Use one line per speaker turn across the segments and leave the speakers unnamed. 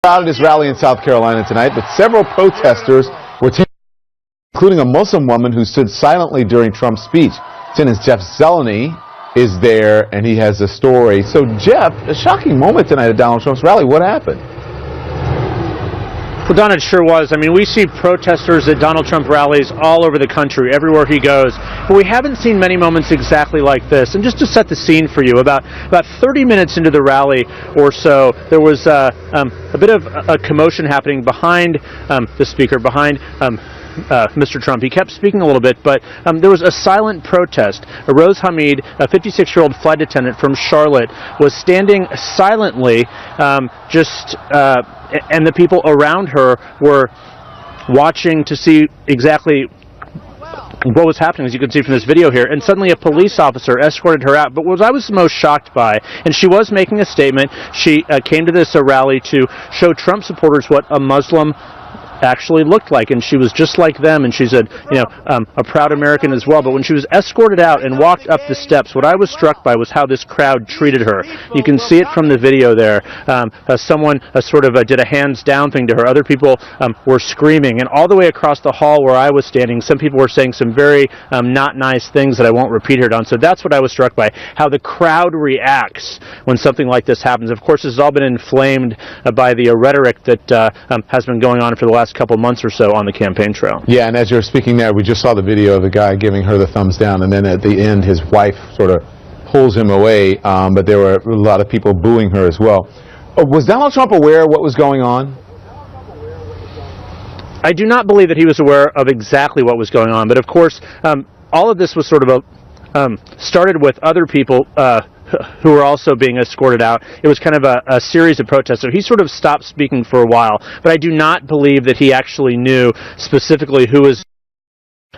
Crowded his rally in South Carolina tonight, but several protesters were taken, including a Muslim woman who stood silently during Trump's speech. CNN's Jeff Zeleny is there, and he has a story. So, Jeff, a shocking moment tonight at Donald Trump's rally. What happened?
Well, Don, it sure was. I mean, we see protesters at Donald Trump rallies all over the country, everywhere he goes. But we haven't seen many moments exactly like this. And just to set the scene for you, about 30 minutes into the rally or so, there was a bit of a commotion happening behind the speaker, behind Mr. Trump. He kept speaking a little bit, but there was a silent protest. Rose Hamid, a 56-year-old flight attendant from Charlotte, was standing silently, and the people around her were watching to see exactly what was happening, as you can see from this video here. And suddenly a police officer escorted her out. But what I was most shocked by, and she was making a statement, she came to this rally to show Trump supporters what a Muslim actually looked like, and she was just like them, and she's a proud American as well. But when she was escorted out and walked up the steps, what I was struck by was how this crowd treated her. You can see it from the video there. Someone did a hands down thing to her. Other people were screaming, and all the way across the hall where I was standing, some people were saying some very not nice things that I won't repeat here, Don. So that's what I was struck by, how the crowd reacts when something like this happens. Of course, this has all been inflamed by the rhetoric that has been going on for the last couple months or so on the campaign trail.
Yeah, and as you're speaking there, we just saw the video of the guy giving her the thumbs down, and then at the end his wife sort of pulls him away, but there were a lot of people booing her as well. Was Donald Trump aware of what was going on?
I do not believe that he was aware of exactly what was going on, but of course all of this was sort of started with other people who were also being escorted out. It was kind of a series of protests. So he sort of stopped speaking for a while, but I do not believe that he actually knew specifically who was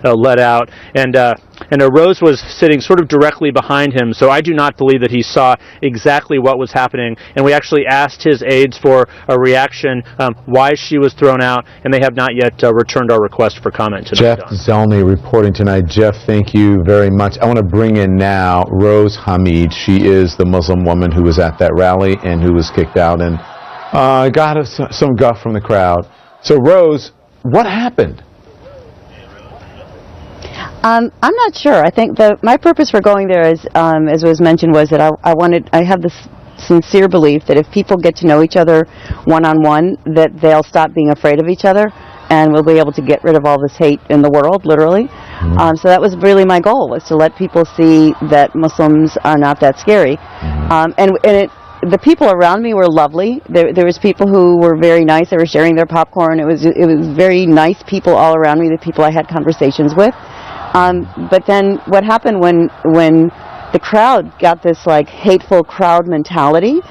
let out. And Rose was sitting sort of directly behind him, so I do not believe that he saw exactly what was happening. And we actually asked his aides for a reaction, why she was thrown out, and they have not yet returned our request for comment tonight.
Jeff Zeleny reporting tonight. Jeff, thank you very much. I want to bring in now Rose Hamid. She is the Muslim woman who was at that rally and who was kicked out and got some guff from the crowd. So, Rose, what happened?
I'm not sure. I think my purpose for going there, as was mentioned, was that I have this sincere belief that if people get to know each other one-on-one, that they'll stop being afraid of each other, and we'll be able to get rid of all this hate in the world, literally.
Mm-hmm.
So that was really my goal, was to let people see that Muslims are not that scary. Mm-hmm. The people around me were lovely. There was people who were very nice. They were sharing their popcorn. It was very nice people all around me, the people I had conversations with. But then what happened when the crowd got this like hateful crowd mentality,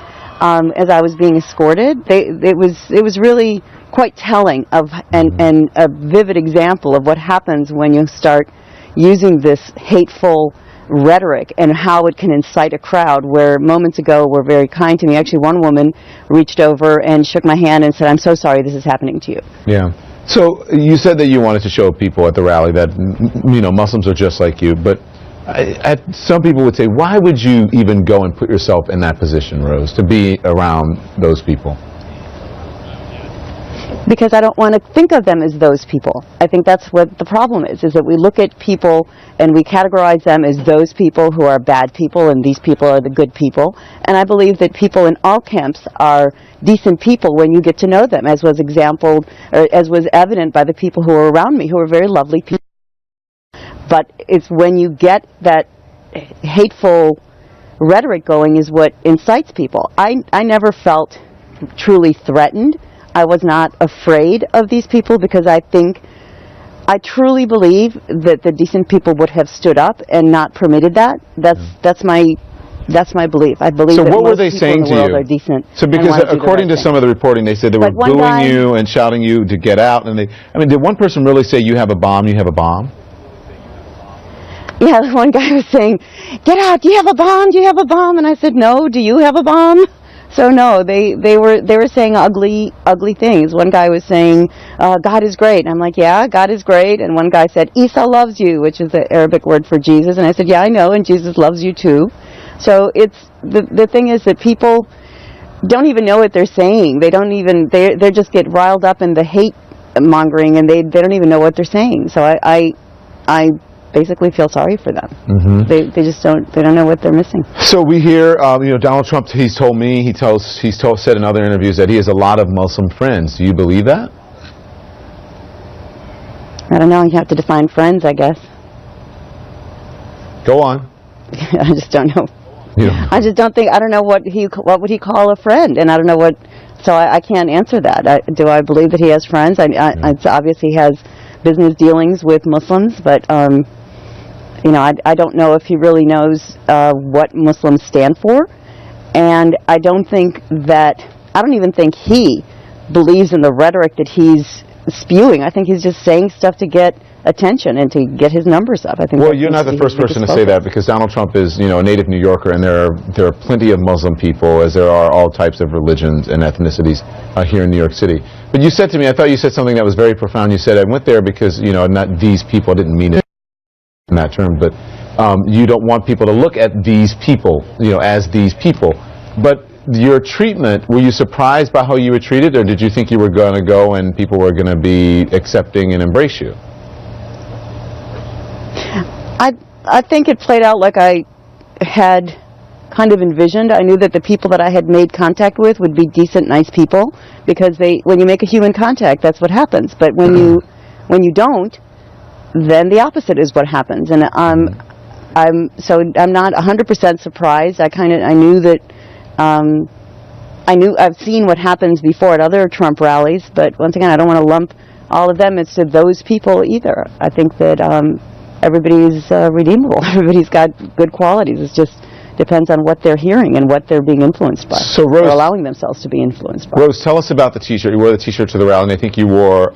as I was being escorted, it was really quite telling of and a vivid example of what happens when you start using this hateful rhetoric and how it can incite a crowd, where moments ago were very kind to me. Actually, one woman reached over and shook my hand and said, "I'm so sorry this is happening to you."
Yeah. So you said that you wanted to show people at the rally that, Muslims are just like you, but some people would say, why would you even go and put yourself in that position, Rose, to be around those people?
Because I don't want to think of them as those people. I think that's what the problem is that we look at people and we categorize them as those people who are bad people and these people are the good people. And I believe that people in all camps are decent people when you get to know them, as was evident by the people who were around me, who were very lovely people. But it's when you get that hateful rhetoric going is what incites people. I never felt truly threatened. I was not afraid of these people because I truly believe that the decent people would have stood up and not permitted that. That's my belief. I believe
so
that
what
most
were they
people
saying
in the
to
world
you?
Are decent.
So because according to some of the reporting, they said they were booing you and shouting you to get out. And did one person really say, "You have a bomb, you have a bomb"?
Yeah, one guy was saying, "Get out, do you have a bomb, do you have a bomb?" And I said, "No, do you have a bomb?" So no, they were saying ugly things. One guy was saying, "God is great." And I'm like, "Yeah, God is great." And one guy said, "Isa loves you," which is the Arabic word for Jesus. And I said, "Yeah, I know, and Jesus loves you too." So it's the thing is that people don't even know what they're saying. They don't even, they just get riled up in the hate mongering, and they don't even know what they're saying. So I basically feel sorry for them. They just they don't know what they're missing.
So we hear, Donald Trump, he's told me, said in other interviews that he has a lot of Muslim friends. Do you believe that?
I don't know. You have to define friends, I guess.
Go on.
I just don't know.
Yeah.
I just don't think, I don't know what would he call a friend, and I don't know what, so I can't answer that. Do I believe that he has friends? It's obvious he has business dealings with Muslims, but I don't know if he really knows what Muslims stand for, and I don't even think he believes in the rhetoric that he's spewing. I think he's just saying stuff to get attention and to get his numbers up. I think.
Well, you're not the first person to say that, because Donald Trump is, a native New Yorker, and there are plenty of Muslim people, as there are all types of religions and ethnicities here in New York City. But you said to me, I thought you said something that was very profound. You said, I went there because, not these people, I didn't mean it in that term, but you don't want people to look at these people, as these people. But your treatment, were you surprised by how you were treated, or did you think you were going to go and people were going to be accepting and embrace you?
I think it played out like I had kind of envisioned. I knew that the people that I had made contact with would be decent, nice people, because when you make a human contact, that's what happens. But when you don't, then the opposite is what happens. And I'm not 100% surprised. I knew that. I've seen what happens before at other Trump rallies, but once again, I don't want to lump all of them into those people either. I think that everybody's redeemable. Everybody's got good qualities. It just depends on what they're hearing and what they're being influenced by.
So Rose,
or allowing themselves to be influenced by.
Rose, tell us about the T-shirt. You wore the T-shirt to the rally, and I think you wore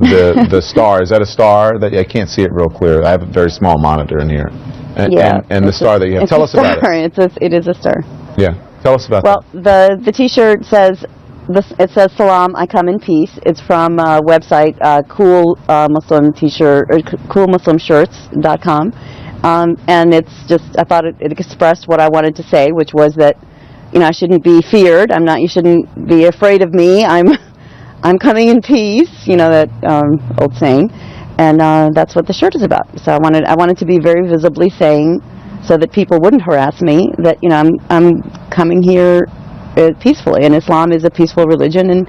the star. Is that a star? I can't see it real clear. I have a very small monitor in here. And the star that you have. Tell us about it.
It is a star.
Yeah. Tell us about that.
Well, the T-shirt says, it says "Salam, I come in peace." It's from a website, Cool Muslim T-shirt, or CoolMuslimShirts.com, and it's just, I thought it expressed what I wanted to say, which was that, I shouldn't be feared. You shouldn't be afraid of me. I'm coming in peace. That old saying, and that's what the shirt is about. So I wanted to be very visibly saying, so that people wouldn't harass me, that I'm coming here peacefully, and Islam is a peaceful religion, and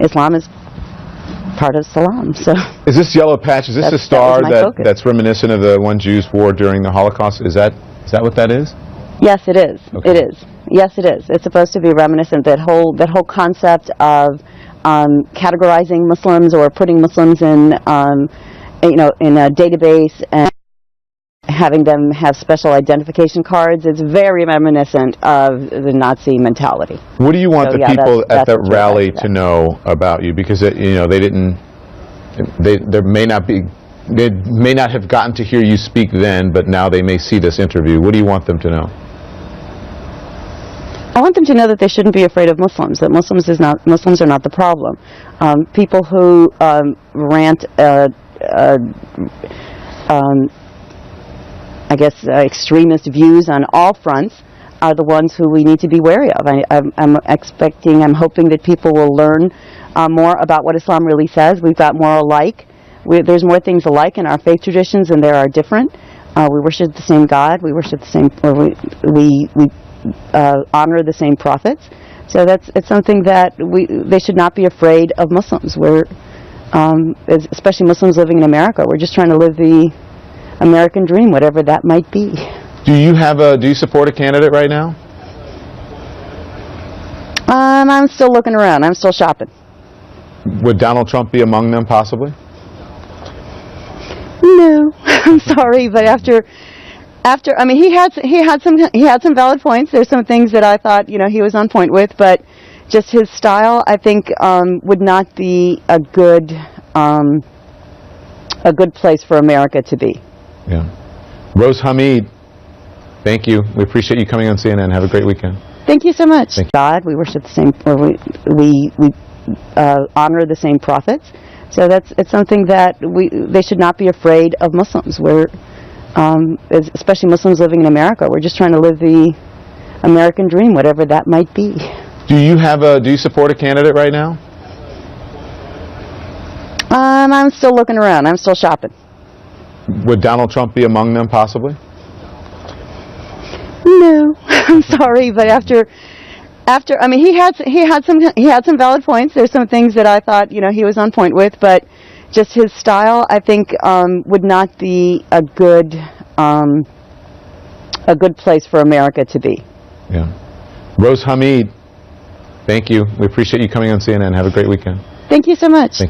Islam is part of Salam. So
is this yellow patch? Is this a star that's reminiscent of the one Jews wore during the Holocaust? Is that what that is?
Yes, it is.
Okay.
It is. Yes, it is. It's supposed to be reminiscent. That whole concept of categorizing Muslims or putting Muslims in in a database and having them have special identification cards is very reminiscent of the Nazi mentality.
What do you want the people at the rally to know about you? Because they may not have gotten to hear you speak then, but now they may see this interview. What do you want them to know?
I want them to know that they shouldn't be afraid of Muslims. That Muslims are not the problem. People who rant extremist views on all fronts are the ones who we need to be wary of. I'm hoping that people will learn more about what Islam really says. We've got more alike. There's more things alike in our faith traditions than there are different. We worship the same God. We worship the same. We honor the same prophets. So it's something that they should not be afraid of Muslims. Especially Muslims living in America. We're just trying to live the American dream, whatever that might be.
Do you support a candidate right now?
I'm still looking around. I'm still shopping.
Would Donald Trump be among them, possibly?
No, I'm sorry, but after, I mean, he had some valid points. There's some things that I thought, he was on point with, but just his style, I think, would not be a good place for America to be.
Yeah. Rose Hamid, thank you. We appreciate you coming on CNN. Have a great weekend.
Thank you so much. God, we worship the same, we honor the same prophets. So it's something that they should not be afraid of Muslims. Especially Muslims living in America. We're just trying to live the American dream, whatever that might be.
Do you support a candidate right now?
I'm still looking around. I'm still shopping.
Would Donald Trump be among them, possibly?
No, I'm sorry, but after, I mean, he had some valid points. There's some things that I thought, he was on point with, but just his style, I think, would not be a good place for America to be.
Yeah. Rose Hamid, thank you. We appreciate you coming on CNN. Have a great weekend.
Thank you so much.
Thank you.